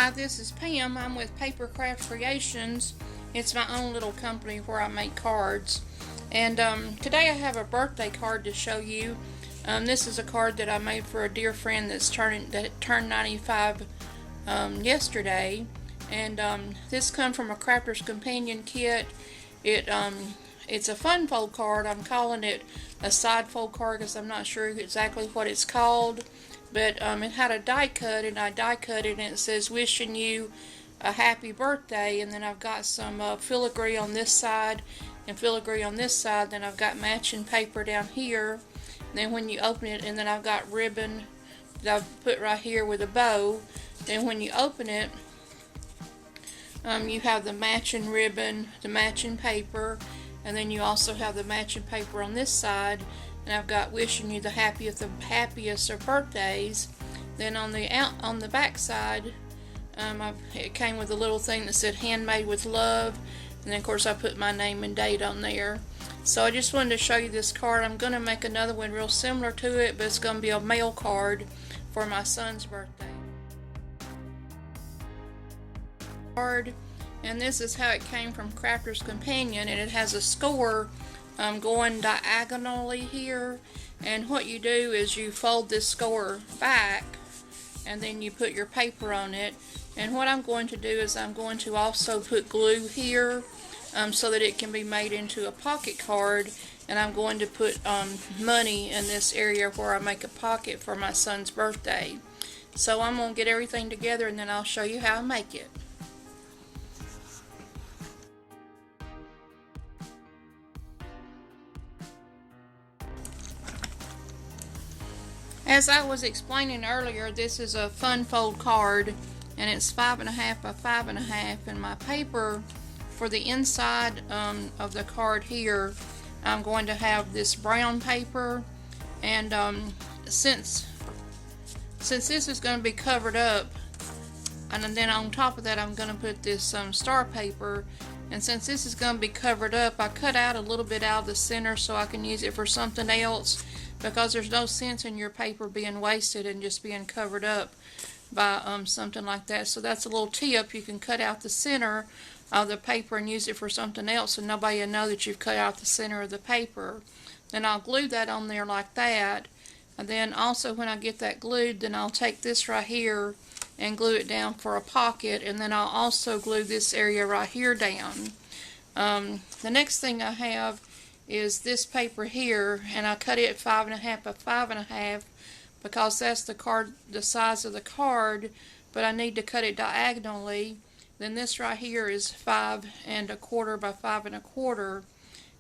Hi, this is Pam. I'm with Papercraft Creations. It's my own little company where I make cards. And today I have a birthday card to show you. This is a card that I made for a dear friend that turned 95 yesterday. And this comes from a Crafter's Companion kit. It's a fun fold card. I'm calling it a side fold card because I'm not sure exactly what it's called. But it had a die cut, and I die cut it, and it says wishing you a happy birthday. And then I've got some filigree on this side and filigree on this side. Then I've got matching paper down here. And then when you open it, and then I've got ribbon that I've put right here with a bow. Then when you open it, you have the matching ribbon, the matching paper, and then you also have the matching paper on this side. And I've got wishing you the happiest of birthdays. Then on the back side, it came with a little thing that said handmade with love, and then of course I put my name and date on there. So I just wanted to show you this card. I'm going to make another one real similar to it, but it's going to be a mail card for my son's birthday. And this is how it came from Crafter's Companion, and it has a score going diagonally here. And what you do is you fold this score back, and then you put your paper on it. And what I'm going to do is I'm going to also put glue here so that it can be made into a pocket card. And I'm going to put money in this area where I make a pocket for my son's birthday. So I'm going to get everything together, and then I'll show you how I make it. As I was explaining earlier, this is a fun fold card, and it's 5.5 by 5.5, and my paper for the inside of the card here, I'm going to have this brown paper. And since this is going to be covered up, and then on top of that I'm going to put this star paper. And since this is going to be covered up, I cut out a little bit out of the center so I can use it for something else, because there's no sense in your paper being wasted and just being covered up by something like that. So that's a little tip. You can cut out the center of the paper and use it for something else, and nobody will know that you've cut out the center of the paper. Then I'll glue that on there like that. And then also when I get that glued, then I'll take this right here and glue it down for a pocket, and then I'll also glue this area right here down. The next thing I have is this paper here, and I cut it 5.5 by 5.5 because that's the size of the card, but I need to cut it diagonally. Then this right here is 5.25 by 5.25,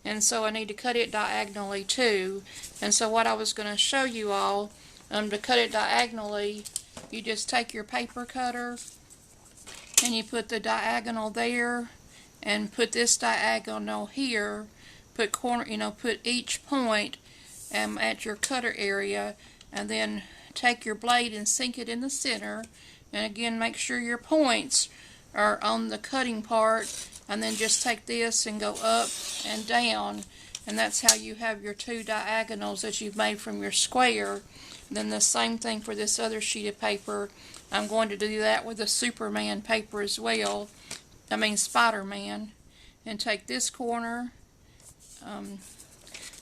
and so I need to cut it diagonally too. And so what I was going to show you all, to cut it diagonally, you just take your paper cutter and you put the diagonal there, and put this diagonal here. Put each point at your cutter area, and then take your blade and sink it in the center. And again, make sure your points are on the cutting part, and then just take this and go up and down, and that's how you have your two diagonals that you've made from your square. And then the same thing for this other sheet of paper. I'm going to do that with the Superman paper as well. I mean Spider-Man. And take this corner,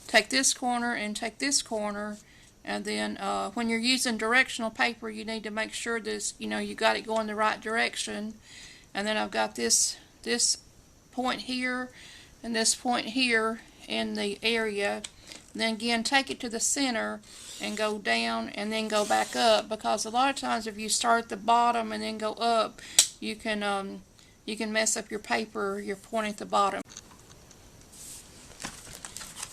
take this corner, and take this corner. And then when you're using directional paper, you need to make sure this, you got it going the right direction. And then I've got this point here and this point here in the area. And then again, take it to the center and go down and then go back up, because a lot of times if you start at the bottom and then go up, you can mess up your paper, your point at the bottom.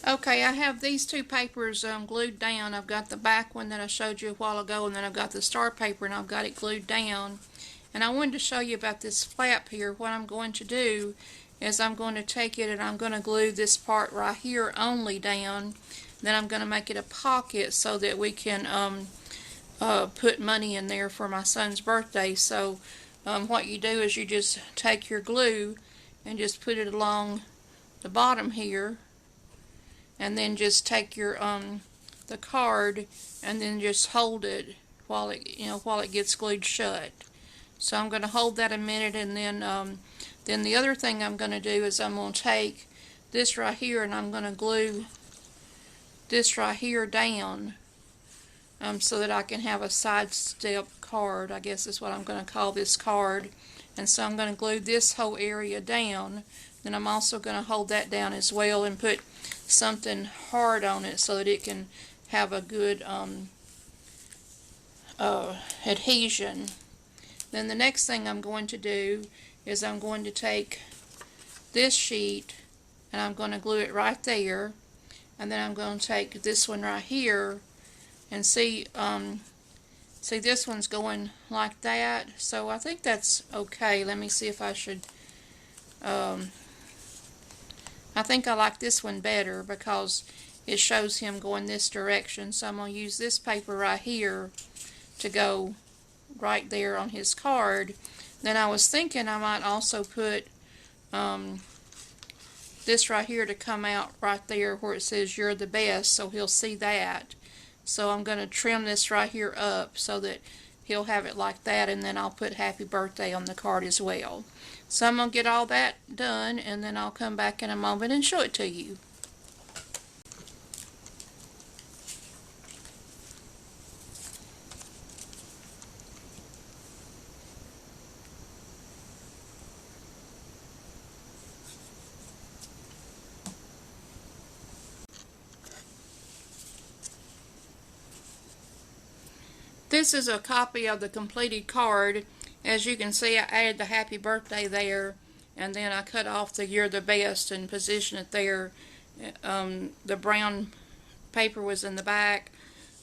Okay, I have these two papers glued down. I've got the back one that I showed you a while ago, and then I've got the star paper, and I've got it glued down. And I wanted to show you about this flap here. What I'm going to do is I'm going to take it and I'm going to glue this part right here only down. Then I'm going to make it a pocket so that we can put money in there for my son's birthday. So what you do is you just take your glue and just put it along the bottom here, and then just take your the card and then just hold it while it gets glued shut. So I'm going to hold that a minute, and then the other thing I'm going to do is I'm going to take this right here and I'm going to glue this right here down so that I can have a side step card. I guess is what I'm going to call this card. And so I'm going to glue this whole area down. Then I'm also going to hold that down as well and put something hard on it so that it can have a good adhesion. Then the next thing I'm going to do is I'm going to take this sheet and I'm going to glue it right there, and then I'm going to take this one right here and see this one's going like that, so I think that's okay. Let me see if I should I think I like this one better because it shows him going this direction, so I'm going to use this paper right here to go right there on his card. Then I was thinking I might also put this right here to come out right there where it says "You're the best," so he'll see that. So I'm going to trim this right here up so that he'll have it like that, and then I'll put "Happy Birthday" on the card as well. So I'm going to get all that done, and then I'll come back in a moment and show it to you. This is a copy of the completed card. As you can see, I added the "Happy Birthday" there, and then I cut off the "You're the best" and positioned it there. The brown paper was in the back.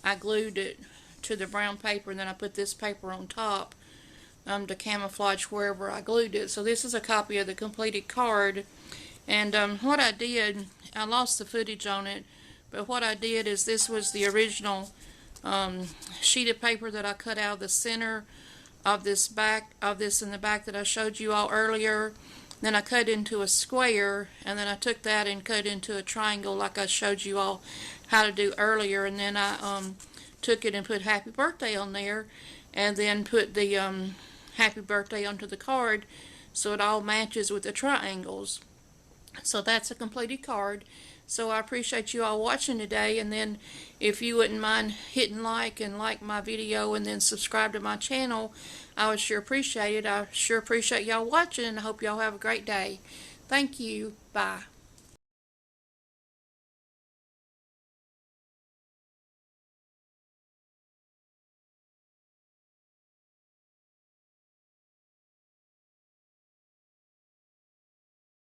I glued it to the brown paper, and then I put this paper on top to camouflage wherever I glued it. So this is a copy of the completed card. And what I did, I lost the footage on it, but what I did is this was the original sheet of paper that I cut out of the center of this in the back that I showed you all earlier. Then I cut into a square, and then I took that and cut into a triangle like I showed you all how to do earlier, and then I took it and put "Happy Birthday" on there, and then put the "Happy Birthday" onto the card so it all matches with the triangles. So that's a completed card. So I appreciate you all watching today, and then if you wouldn't mind hitting like my video and then subscribe to my channel, I would sure appreciate it. I sure appreciate y'all watching, and I hope y'all have a great day. Thank you. Bye.